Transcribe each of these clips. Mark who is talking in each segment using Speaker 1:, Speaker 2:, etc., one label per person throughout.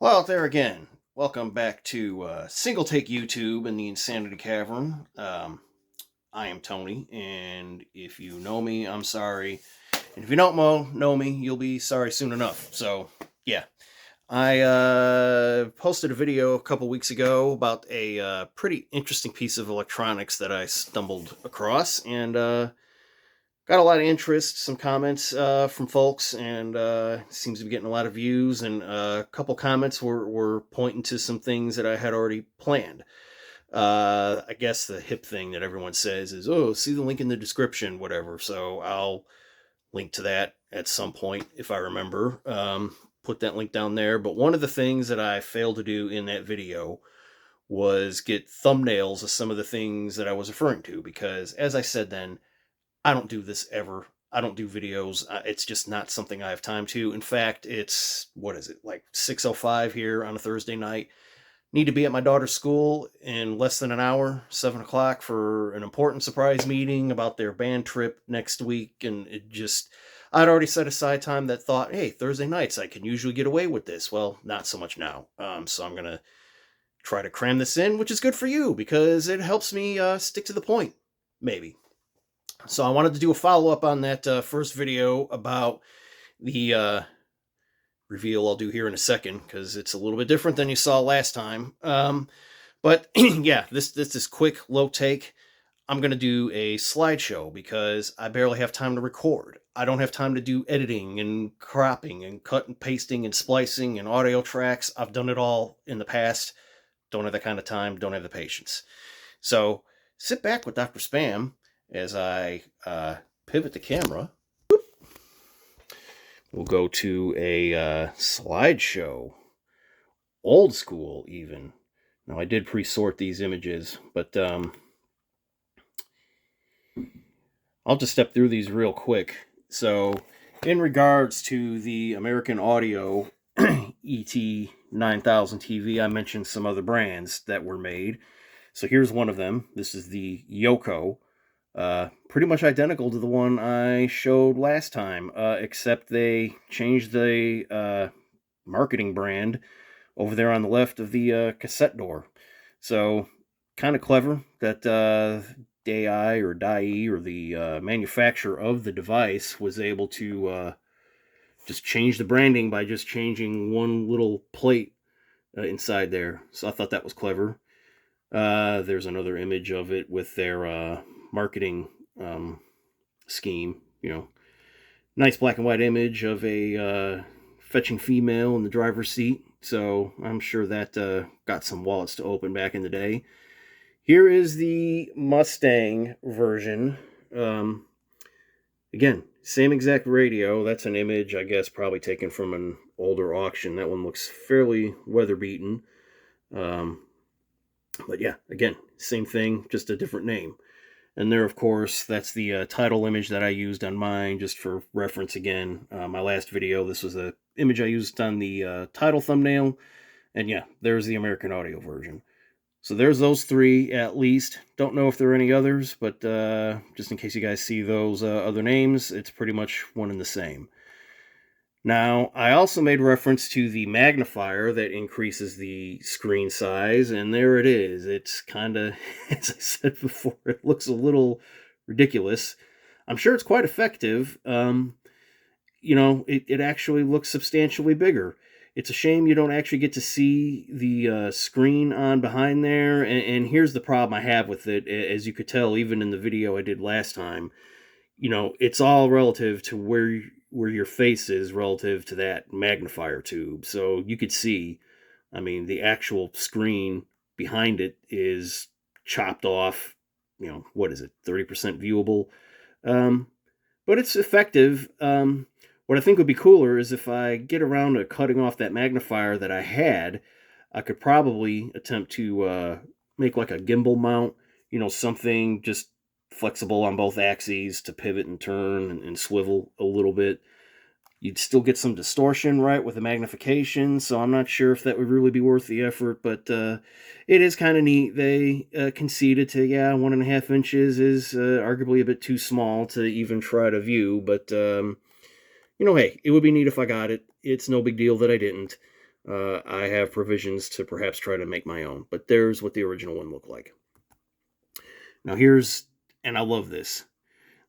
Speaker 1: Well, out there again. Welcome back to Single Take YouTube in the Insanity Cavern. I am Tony, and if you know me, I'm sorry. And if you don't know me, you'll be sorry soon enough. So, yeah. I posted a video a couple weeks ago about a pretty interesting piece of electronics that I stumbled across, and got a lot of interest, some comments from folks, and seems to be getting a lot of views. And a couple comments were pointing to some things that I had already planned. I guess the hip thing that everyone says is, "Oh, see the link in the description, whatever." So I'll link to that at some point if I remember. Put that link down there. But one of the things that I failed to do in that video was get thumbnails of some of the things that I was referring to, because as I said then, I don't do this ever. I don't do videos. It's just not something I have time to. In fact, it's, what is it, like 6:05 here on a Thursday night. Need to be at my daughter's school in less than an hour, 7 o'clock, for an important surprise meeting about their band trip next week. And I'd already set aside time that thought, hey, Thursday nights, I can usually get away with this. Well, not so much now. So I'm going to try to cram this in, which is good for you because it helps me stick to the point, maybe. So I wanted to do a follow-up on that first video about the reveal I'll do here in a second, because it's a little bit different than you saw last time. But yeah, this is quick, low take. I'm going to do a slideshow because I barely have time to record. I don't have time to do editing and cropping and cut and pasting and splicing and audio tracks. I've done it all in the past. Don't have that kind of time. Don't have the patience. So sit back with Dr. Spam as I pivot the camera. We'll go to a slideshow. Old school, even. Now, I did pre-sort these images, but I'll just step through these real quick. So, in regards to the American Audio ET9000 TV, I mentioned some other brands that were made. So here's one of them. This is the Yoko. Pretty much identical to the one I showed last time, except they changed the marketing brand over there on the left of the cassette door. So kind of clever that DAI or DAI or the manufacturer of the device was able to just change the branding by just changing one little plate inside there. So I thought that was clever. There's another image of it with their marketing scheme. Nice black and white image of a fetching female in the driver's seat. So I'm sure that got some wallets to open back in the day. Here is the Mustang version. Again, same exact radio. That's an image, I guess, probably taken from an older auction. That one looks fairly weather beaten. But yeah, again, same thing, just a different name. And there, of course, that's the title image that I used on mine, just for reference again. My last video, this was the image I used on the title thumbnail. And yeah, there's the American Audio version. So there's those three, at least. Don't know if there are any others, but just in case you guys see those other names, it's pretty much one and the same. Now, I also made reference to the magnifier that increases the screen size, and there it is. It's kind of, as I said before, it looks a little ridiculous. I'm sure it's quite effective. It actually looks substantially bigger. It's a shame you don't actually get to see the screen on behind there, and here's the problem I have with it. As you could tell, even in the video I did last time, it's all relative to where your face is relative to that magnifier tube. So you could see, the actual screen behind it is chopped off, what is it, 30% viewable. But it's effective. What I think would be cooler is if I get around to cutting off that magnifier that I had, I could probably attempt to make like a gimbal mount, something just flexible on both axes to pivot and turn and swivel a little bit. You'd still get some distortion, right, with the magnification, so I'm not sure if that would really be worth the effort, but it is kind of neat. They conceded to, 1.5 inches is arguably a bit too small to even try to view, but, hey, it would be neat if I got it. It's no big deal that I didn't. I have provisions to perhaps try to make my own. But there's what the original one looked like. Now and I love this.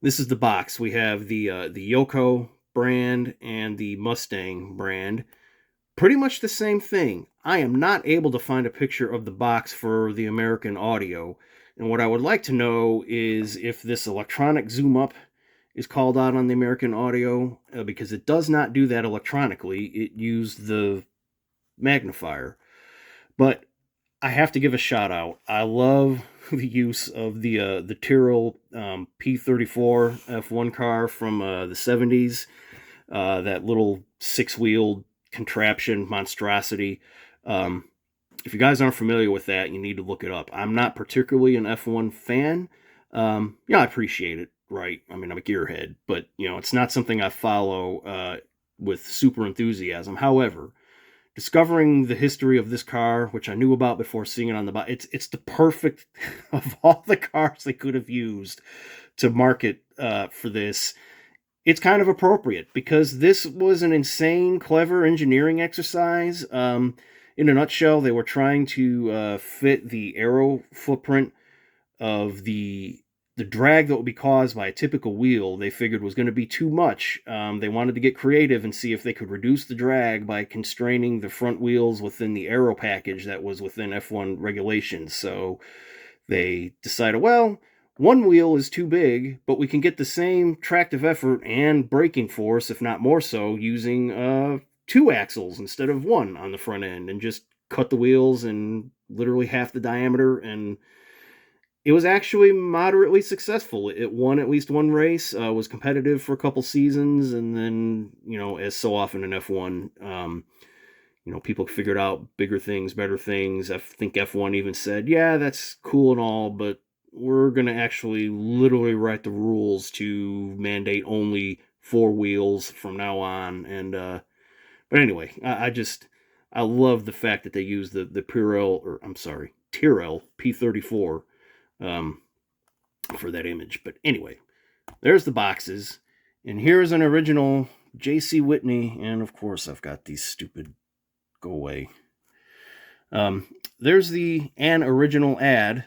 Speaker 1: This is the box. We have the Yoko brand and the Mustang brand. Pretty much the same thing. I am not able to find a picture of the box for the American Audio. And what I would like to know is if this electronic zoom up is called out on the American Audio, because it does not do that electronically. It used the magnifier. But I have to give a shout out. I love the use of the Tyrrell P34 F1 car from the 70s. That little six-wheeled contraption monstrosity. Um, if you guys aren't familiar with that, you need to look it up. I'm not particularly an F1 fan. I appreciate it, right? I mean, I'm a gearhead, but it's not something I follow with super enthusiasm. However, discovering the history of this car, which I knew about before seeing it on the box, it's the perfect of all the cars they could have used to market for this. It's kind of appropriate because this was an insane, clever engineering exercise. In a nutshell, they were trying to fit the aero footprint of the drag that would be caused by a typical wheel. They figured was going to be too much. They wanted to get creative and see if they could reduce the drag by constraining the front wheels within the aero package that was within F1 regulations. So they decided, well, one wheel is too big, but we can get the same tractive effort and braking force, if not more so, using two axles instead of one on the front end, and just cut the wheels in literally half the diameter. And it was actually moderately successful. It won at least one race, was competitive for a couple seasons, and then, as so often in F1, people figured out bigger things, better things. I think F1 even said, yeah, that's cool and all, but we're going to actually literally write the rules to mandate only four wheels from now on. And but anyway, I love the fact that they use the Tyrrell P34 for that image. But anyway, there's the boxes, and here's an original J.C. Whitney, and of course I've got these stupid go away. There's an original ad.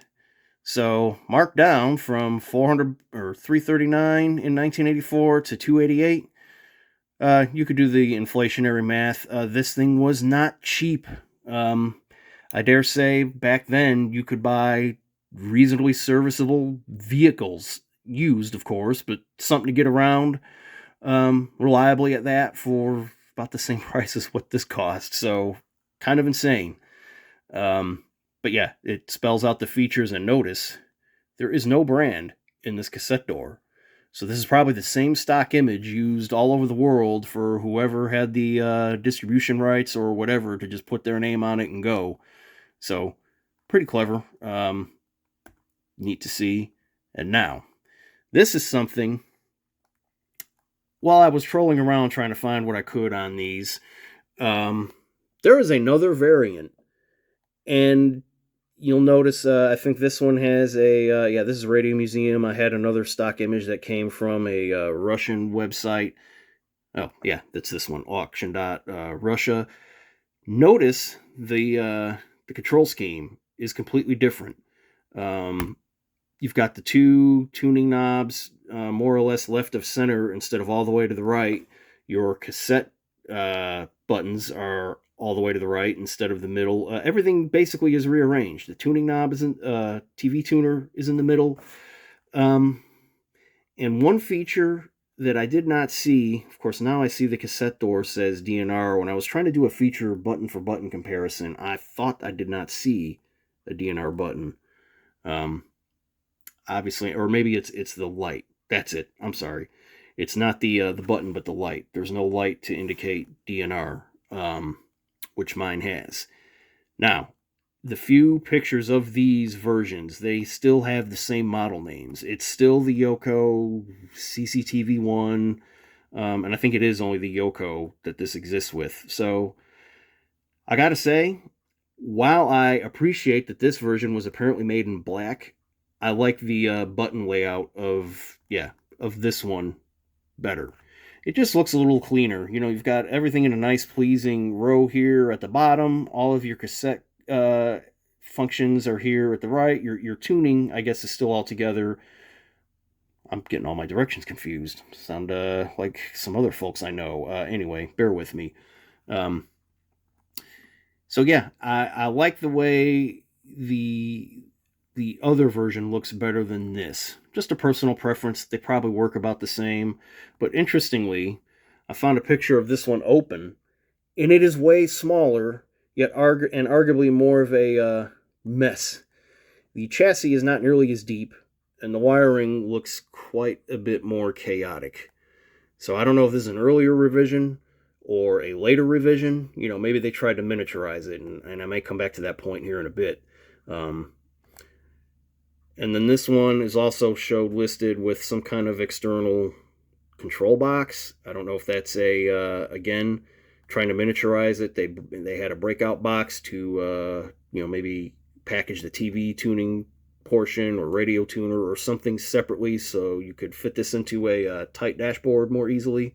Speaker 1: So marked down from 400 or 339 in 1984 to 288. You could do the inflationary math. This thing was not cheap. I dare say back then you could buy reasonably serviceable vehicles, used of course, but something to get around reliably at that for about the same price as what this cost. So kind of insane. But yeah, it spells out the features, and notice there is no brand in this cassette door. So this is probably the same stock image used all over the world for whoever had the distribution rights or whatever to just put their name on it and go. So pretty clever. Neat to see. And now, this is something, while I was trolling around trying to find what I could on these, there is another variant. And you'll notice, I think this one has this is Radio Museum. I had another stock image that came from a Russian website. Oh, yeah, that's this one, auction.russia. Notice the control scheme is completely different. You've got the two tuning knobs more or less left of center instead of all the way to the right. Your cassette buttons are all the way to the right instead of the middle. Everything basically is rearranged. The tuning knob isn't, TV tuner is in the middle. And one feature that I did not see, of course, now I see the cassette door says DNR. When I was trying to do a feature button for button comparison, I thought I did not see a DNR button. Obviously, or maybe it's the light. That's it. I'm sorry. It's not the button, but the light. There's no light to indicate DNR, which mine has. Now, the few pictures of these versions, they still have the same model names. It's still the Yoko CCTV1, and I think it is only the Yoko that this exists with. So, I gotta say, while I appreciate that this version was apparently made in black, I like the button layout of this one better. it just looks a little cleaner. You know, you've got everything in a nice, pleasing row here at the bottom. All of your cassette functions are here at the right. Your tuning, I guess, is still all together. I'm getting all my directions confused. Sound like some other folks I know. Anyway, bear with me. So yeah, I like the way the other version looks better than this. Just a personal preference. They probably work about the same. But interestingly, I found a picture of this one open, and it is way smaller, yet and arguably more of a mess. The chassis is not nearly as deep, and the wiring looks quite a bit more chaotic. So I don't know if this is an earlier revision or a later revision. You know, maybe they tried to miniaturize it, and I may come back to that point here in a bit. And then this one is also showed listed with some kind of external control box. I don't know if that's again, trying to miniaturize it. They had a breakout box to, maybe package the TV tuning portion or radio tuner or something separately so you could fit this into a tight dashboard more easily.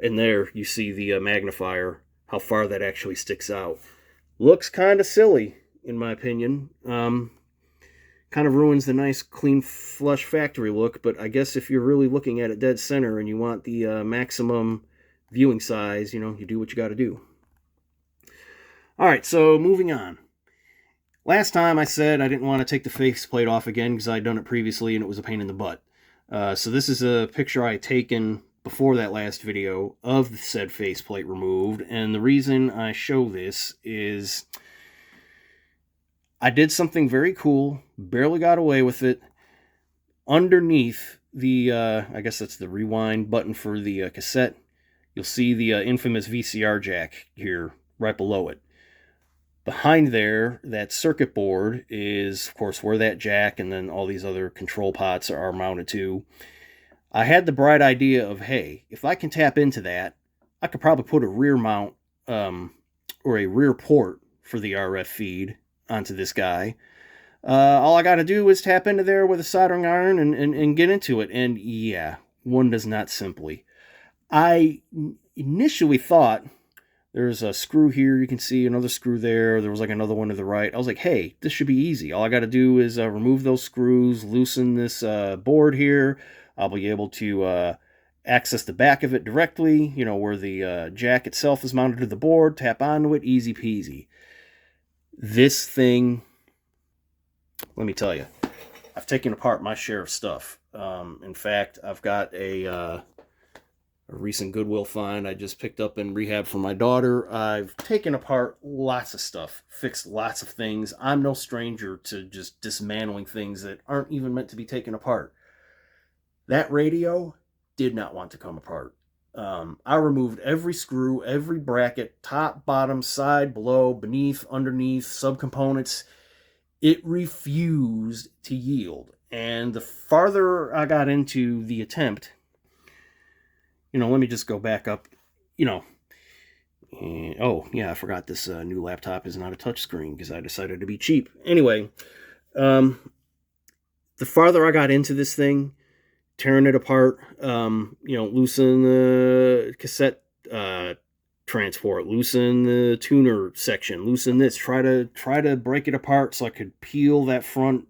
Speaker 1: And there you see the magnifier, how far that actually sticks out. Looks kind of silly, in my opinion. Kind of ruins the nice, clean, flush factory look, but I guess if you're really looking at it dead center and you want the maximum viewing size, you do what you got to do. All right, so moving on. Last time I said I didn't want to take the faceplate off again because I'd done it previously and it was a pain in the butt. So this is a picture I had taken before that last video of the said faceplate removed, and the reason I show this is I did something very cool, barely got away with it. Underneath the, I guess that's the rewind button for the cassette, you'll see the infamous VCR jack here, right below it. Behind there, that circuit board is, of course, where that jack and then all these other control pots are mounted to. I had the bright idea of, hey, if I can tap into that, I could probably put a rear mount or a rear port for the RF feed onto this guy. All I got to do is tap into there with a soldering iron and get into it. And yeah, one does not simply. I initially thought there's a screw here. You can see another screw there. There was like another one to the right. I was like, hey, this should be easy. All I got to do is remove those screws, loosen this board here. I'll be able to access the back of it directly, where the jack itself is mounted to the board, tap onto it, easy peasy. This thing, let me tell you, I've taken apart my share of stuff. In fact, I've got a recent Goodwill find I just picked up in rehab for my daughter. I've taken apart lots of stuff, fixed lots of things. I'm no stranger to just dismantling things that aren't even meant to be taken apart. That radio did not want to come apart. I removed every screw, every bracket, top, bottom, side, below, beneath, underneath, subcomponents. It refused to yield. And the farther I got into the attempt, let me just go back up, oh, yeah, I forgot this new laptop is not a touchscreen because I decided to be cheap. Anyway, the farther I got into this thing, tearing it apart, loosen the cassette transport, loosen the tuner section, loosen this, try to break it apart so I could peel that front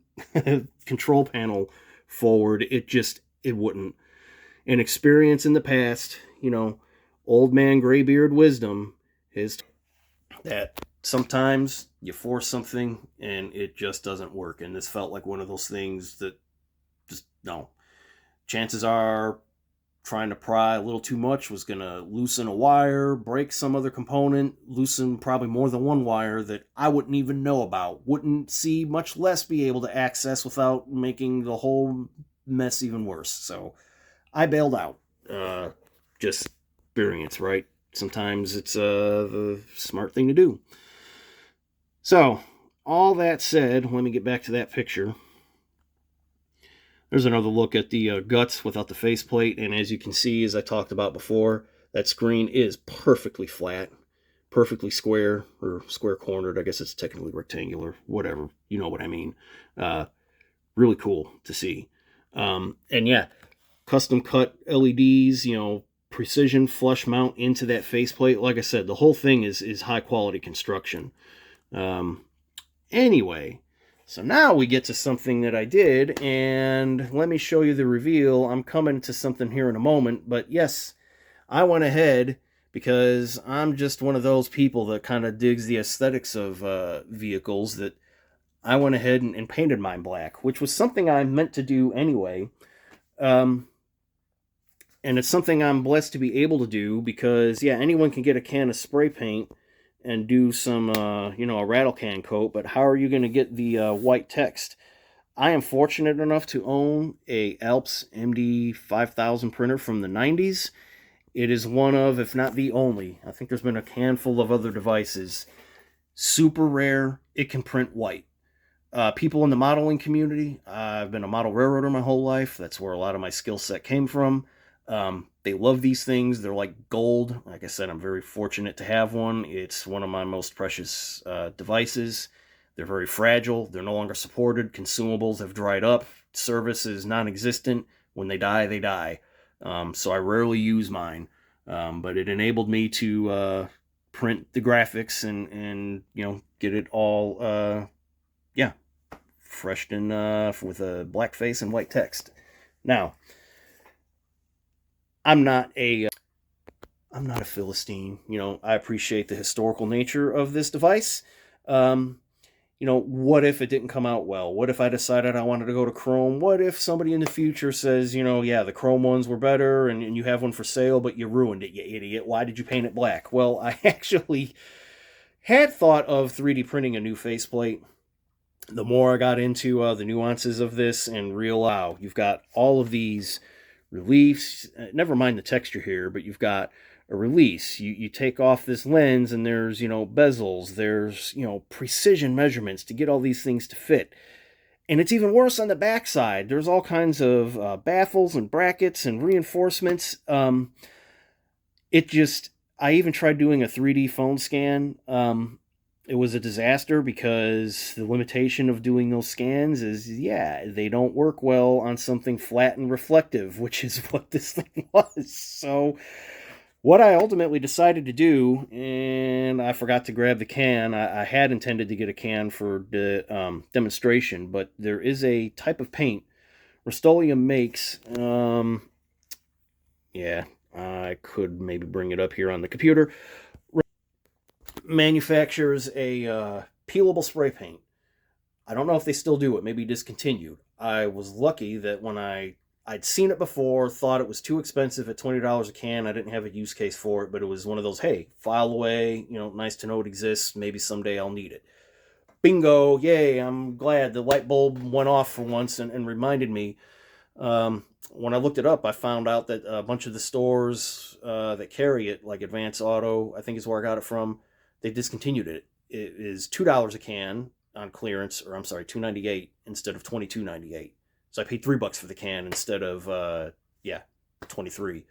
Speaker 1: control panel forward. It wouldn't. An experience in the past, old man graybeard wisdom is that sometimes you force something and it just doesn't work. And this felt like one of those things that just, no. Chances are trying to pry a little too much was going to loosen a wire, break some other component, loosen probably more than one wire that I wouldn't even know about, wouldn't see, much less be able to access without making the whole mess even worse. So I bailed out. Just experience, right? Sometimes it's the smart thing to do. So, all that said, let me get back to that picture. There's another look at the guts without the faceplate, and as you can see, as I talked about before, that screen is perfectly flat, perfectly square, or square-cornered. I guess it's technically rectangular, whatever. You know what I mean. Really cool to see. And yeah, custom cut LEDs, precision flush mount into that faceplate. Like I said, the whole thing is high quality construction. Anyway, so now we get to something that I did, and let me show you the reveal. I'm coming to something here in a moment, but yes, I went ahead because I'm just one of those people that kind of digs the aesthetics of vehicles, that I went ahead and painted mine black, which was something I meant to do anyway. And it's something I'm blessed to be able to do because, yeah, anyone can get a can of spray paint and do some, a rattle can coat, but how are you going to get the white text? I am fortunate enough to own a Alps MD 5000 printer from the 90s. It is one of, if not the only, I think there's been a handful of other devices, super rare, it can print white. People in the modeling community, I've been a model railroader my whole life. That's where a lot of my skill set came from. They love these things. They're like gold. Like I said, I'm very fortunate to have one. It's one of my most precious devices. They're very fragile. They're no longer supported. Consumables have dried up. Service is non-existent. When they die, they die. So I rarely use mine. But it enabled me to print the graphics and get it all, freshed in with a black face and white text. Now, I'm not a Philistine. I appreciate the historical nature of this device. What if it didn't come out well? What if I decided I wanted to go to chrome? What if somebody in the future says, the chrome ones were better and you have one for sale, but you ruined it, you idiot. Why did you paint it black? Well, I actually had thought of 3D printing a new faceplate. The more I got into the nuances of this and realized, you've got all of these reliefs, never mind the texture here, but you've got a release. You take off this lens and there's, bezels, there's, precision measurements to get all these things to fit. And it's even worse on the backside. There's all kinds of baffles and brackets and reinforcements. I even tried doing a 3D phone scan. It was a disaster because the limitation of doing those scans is, they don't work well on something flat and reflective, which is what this thing was. So what I ultimately decided to do, and I forgot to grab the can. I had intended to get a can for the demonstration, but there is a type of paint Rust-Oleum makes. I could maybe bring it up here on the computer. Manufactures a peelable spray paint. I don't know if they still do it. Maybe discontinued. I was lucky that when I'd seen it before, thought it was too expensive at $20 a can. I didn't have a use case for it, but it was one of those, hey, file away, nice to know it exists. Maybe someday I'll need it. Bingo, yay, I'm glad the light bulb went off for once and reminded me. When I looked it up, I found out that a bunch of the stores that carry it, like Advance Auto, I think is where I got it from, they discontinued it. It is $2 a can on clearance, or I'm sorry, $2.98 instead of $22.98. So I paid $3 for the can instead of $23.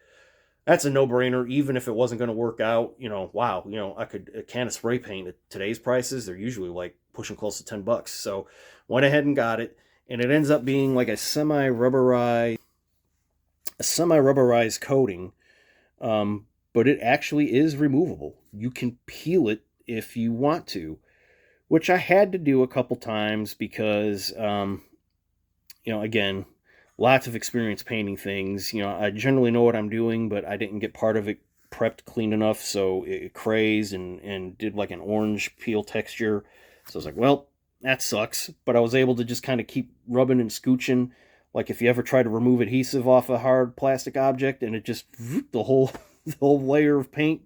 Speaker 1: That's a no-brainer. Even if it wasn't going to work out, I could, a can of spray paint at today's prices, they're usually like pushing close to $10. So went ahead and got it, and it ends up being like a semi-rubberized coating. But it actually is removable. You can peel it if you want to, which I had to do a couple times because, again, lots of experience painting things. I generally know what I'm doing, but I didn't get part of it prepped clean enough, so it crazed and did like an orange peel texture. So I was like, well, that sucks. But I was able to just kind of keep rubbing and scooching. Like if you ever try to remove adhesive off a hard plastic object and it just, the whole layer of paint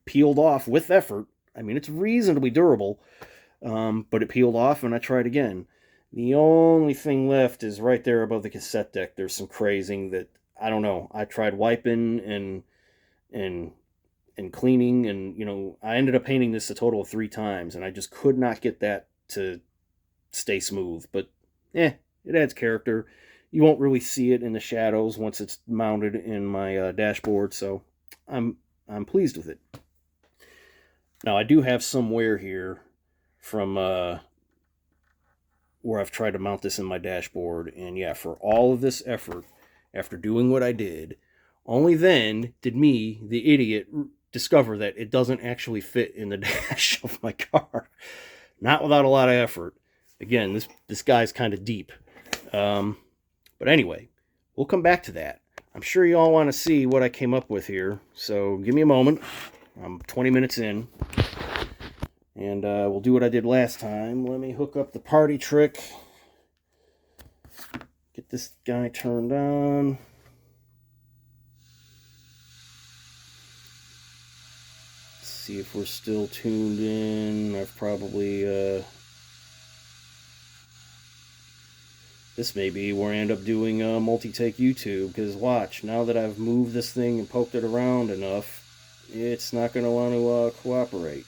Speaker 1: peeled off with effort. I mean, it's reasonably durable, but it peeled off and I tried again. The only thing left is right there above the cassette deck. There's some crazing that, I don't know. I tried wiping and cleaning and, I ended up painting this a total of 3 times and I just could not get that to stay smooth. But, it adds character. You won't really see it in the shadows once it's mounted in my dashboard, so I'm pleased with it. Now, I do have some wear here from where I've tried to mount this in my dashboard, and for all of this effort, after doing what I did Only then did me, the idiot, discover that it doesn't actually fit in the dash of my car. Not without a lot of effort. Again, this guy's kind of deep. But anyway, we'll come back to that. I'm sure you all want to see what I came up with here. So give me a moment. I'm 20 minutes in. And we'll do what I did last time. Let me hook up the party trick. Get this guy turned on. See if we're still tuned in. I've probably this may be where I end up doing multi-take YouTube, because watch, now that I've moved this thing and poked it around enough, it's not going to want to cooperate.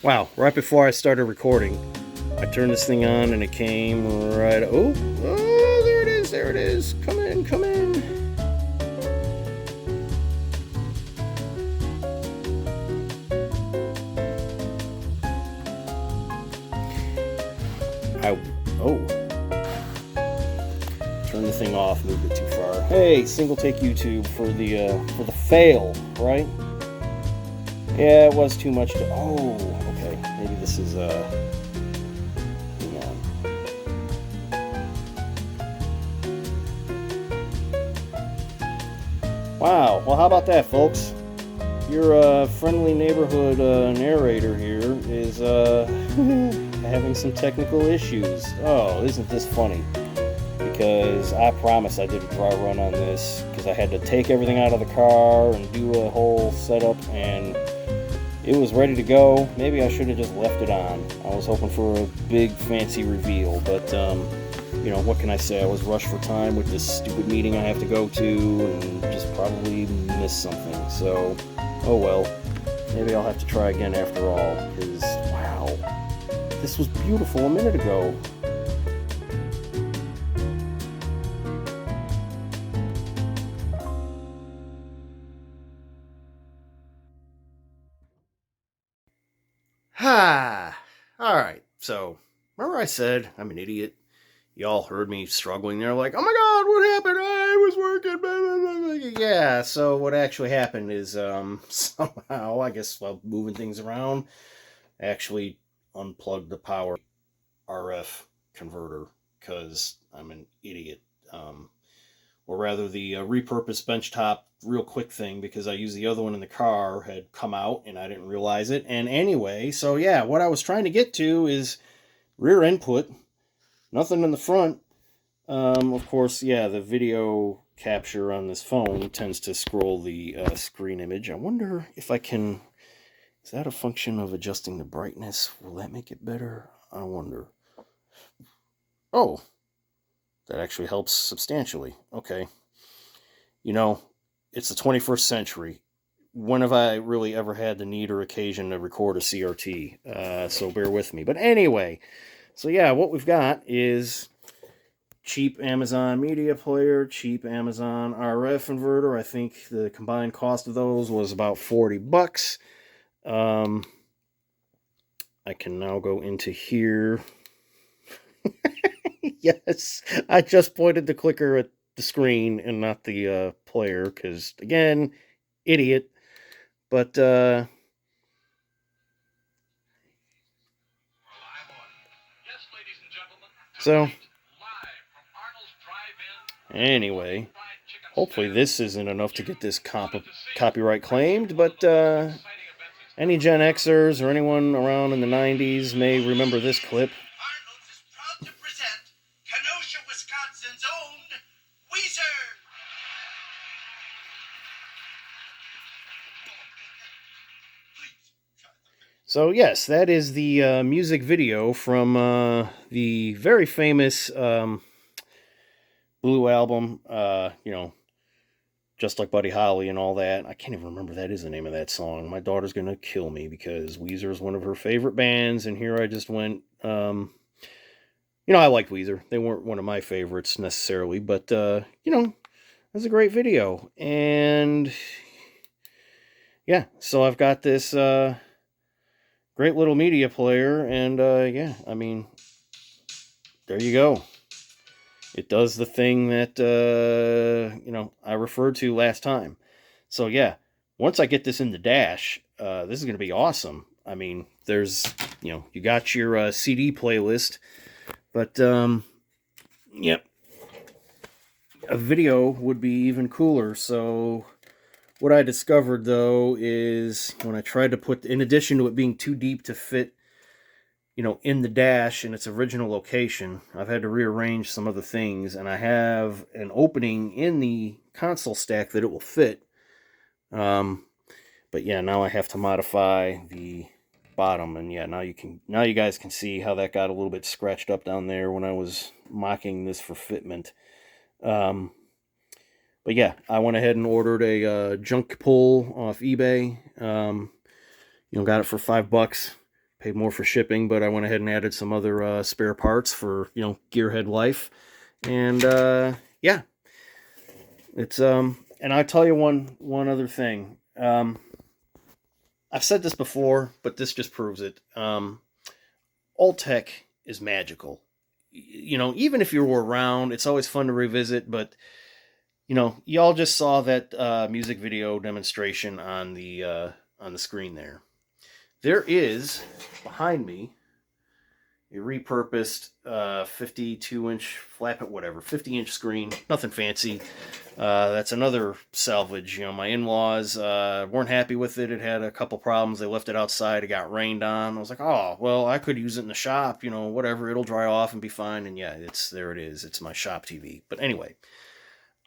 Speaker 1: Wow, right before I started recording, I turned this thing on and it came right... Oh, there it is. Come in. Turn the thing off, moved it too far. Hey, single take YouTube for the fail, right? Yeah, it was too much to... Oh, okay. Maybe this is hang on. Wow. Well, how about that, folks? Your friendly neighborhood narrator here is having some technical issues. Oh, isn't this funny? Because I promise I did a dry run on this, because I had to take everything out of the car and do a whole setup, and it was ready to go. Maybe I should have just left it on. I was hoping for a big fancy reveal, but you know, what can I say? I was rushed for time with this stupid meeting I have to go to, and just probably missed something. So, oh well. Maybe I'll have to try again after all, because wow, this was beautiful a minute ago. Alright, so remember I said I'm an idiot? Y'all heard me struggling there, like, oh my god, what happened? I was working, blah, blah, blah. Yeah, so what actually happened is somehow, I guess while moving things around, I actually unplugged the power RF converter, because I'm an idiot. Or rather, the repurposed benchtop real quick thing, because I used the other one in the car, had come out and I didn't realize it. And anyway, so yeah, what I was trying to get to is rear input, nothing in the front. Of course, yeah, the video capture on this phone tends to scroll the screen image. I wonder if I can... Is that a function of adjusting the brightness? Will that make it better? I wonder. Oh, that actually helps substantially. Okay. You know, it's the 21st century. When have I really ever had the need or occasion to record a CRT? So bear with me. But anyway, so yeah, what we've got is cheap Amazon media player, cheap Amazon RF inverter. I think the combined cost of those was about $40. I can now go into here. Yes, I just pointed the clicker at the screen and not the player, because, again, idiot. But, so, anyway, hopefully this isn't enough to get this copyright claimed, but any Gen Xers or anyone around in the 90s may remember this clip. So yes, that is the music video from the very famous Blue album, you know, Just Like Buddy Holly and all that. I can't even remember that is the name of that song. My daughter's going to kill me because Weezer is one of her favorite bands, and here I just went... you know, I liked Weezer. They weren't one of my favorites necessarily, but, you know, it was a great video. And, yeah, so I've got this... great little media player, and yeah, I mean, there you go. it does the thing that, you know, I referred to last time. So yeah, once I get this in the dash, this is going to be awesome. I mean, there's, you know, you got your CD playlist, but, yep, a video would be even cooler. So what I discovered, though, is when I tried to put, in addition to it being too deep to fit, you know, in the dash in its original location, I've had to rearrange some other things, and I have an opening in the console stack that it will fit. But yeah, now I have to modify the bottom, and yeah, now you guys can see how that got a little bit scratched up down there when I was mocking this for fitment. But yeah, I went ahead and ordered a junk pull off eBay. You know, got it for $5. Paid more for shipping, but I went ahead and added some other spare parts for, you know, gearhead life. And yeah, it's and I'll tell you one other thing. I've said this before, but this just proves it. Old tech is magical. You know, even if you were around, it's always fun to revisit. But you know, y'all just saw that music video demonstration on the screen there. There is, behind me, a repurposed 52-inch flat, whatever, 50-inch screen. Nothing fancy. That's another salvage. You know, my in-laws weren't happy with it. It had a couple problems. They left it outside. It got rained on. I was like, oh, well, I could use it in the shop. You know, whatever. It'll dry off and be fine. And yeah, there it is. It's my shop TV. But anyway,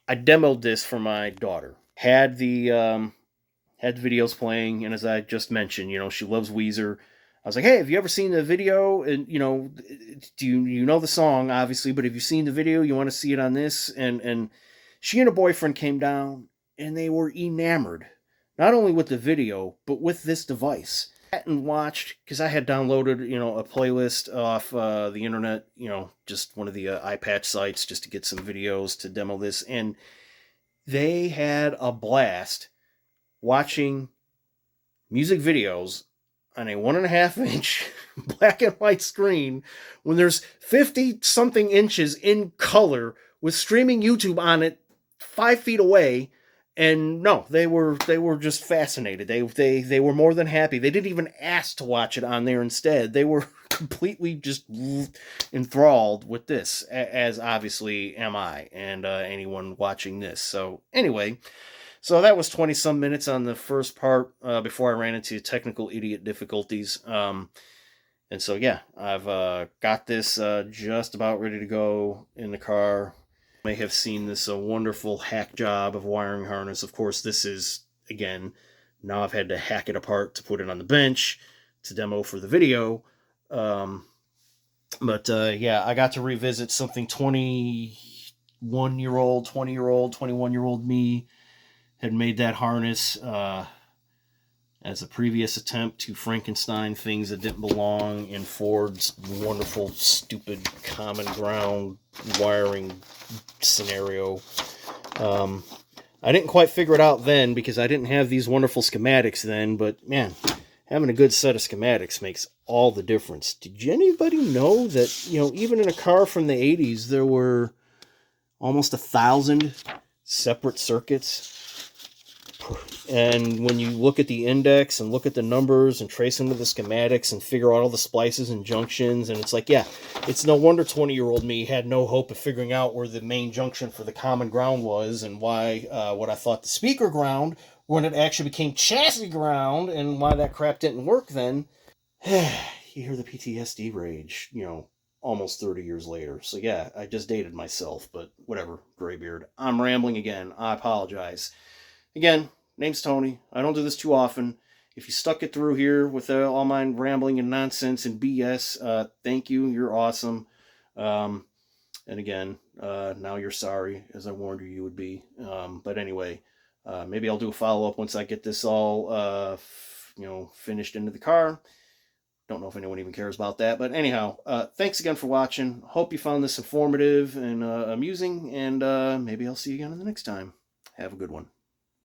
Speaker 1: I demoed this for my daughter. Had the videos playing, and as I just mentioned, you know, she loves Weezer. I was like, hey, have you ever seen the video? And, you know, do you know the song, obviously, but have you seen the video? You want to see it on this? And she and her boyfriend came down, and they were enamored, not only with the video, but with this device. And watched, because I had downloaded, you know, a playlist off the internet, you know, just one of the iPatch sites just to get some videos to demo this, and they had a blast watching music videos on a 1.5-inch black and white screen when there's 50-something inches in color with streaming YouTube on it 5 feet away. And no, they were just fascinated. They were more than happy. They didn't even ask to watch it on there instead. They were completely just enthralled with this, as obviously am I, and anyone watching this. So anyway, so that was 20-some minutes on the first part before I ran into technical idiot difficulties. And so, yeah, I've got this just about ready to go in the car. You may have seen this wonderful hack job of wiring harness. Of course, this is, again, now I've had to hack it apart to put it on the bench to demo for the video. But yeah, I got to revisit something 21-year-old, 20-year-old, 21-year-old me had made that harness as a previous attempt to Frankenstein things that didn't belong in Ford's wonderful, stupid, common ground wiring scenario. I didn't quite figure it out then because I didn't have these wonderful schematics then, but man, having a good set of schematics makes all the difference. Did anybody know that, you know, even in a car from the 80s, there were almost 1,000 separate circuits? And when you look at the index and look at the numbers and trace into the schematics and figure out all the splices and junctions, and it's like, yeah, it's no wonder 20-year-old me had no hope of figuring out where the main junction for the common ground was and why what I thought the speaker ground, when it actually became chassis ground, and why that crap didn't work then. You hear the PTSD rage, you know, almost 30 years later. So yeah, I just dated myself, but whatever, graybeard. I'm rambling again. I apologize. Again, name's Tony. I don't do this too often. If you stuck it through here with all my rambling and nonsense and BS, thank you. You're awesome. And again, now you're sorry, as I warned you you would be. But anyway, maybe I'll do a follow-up once I get this all, you know, finished into the car. Don't know if anyone even cares about that. But anyhow, thanks again for watching. Hope you found this informative and amusing. And maybe I'll see you again in the next time. Have a good one.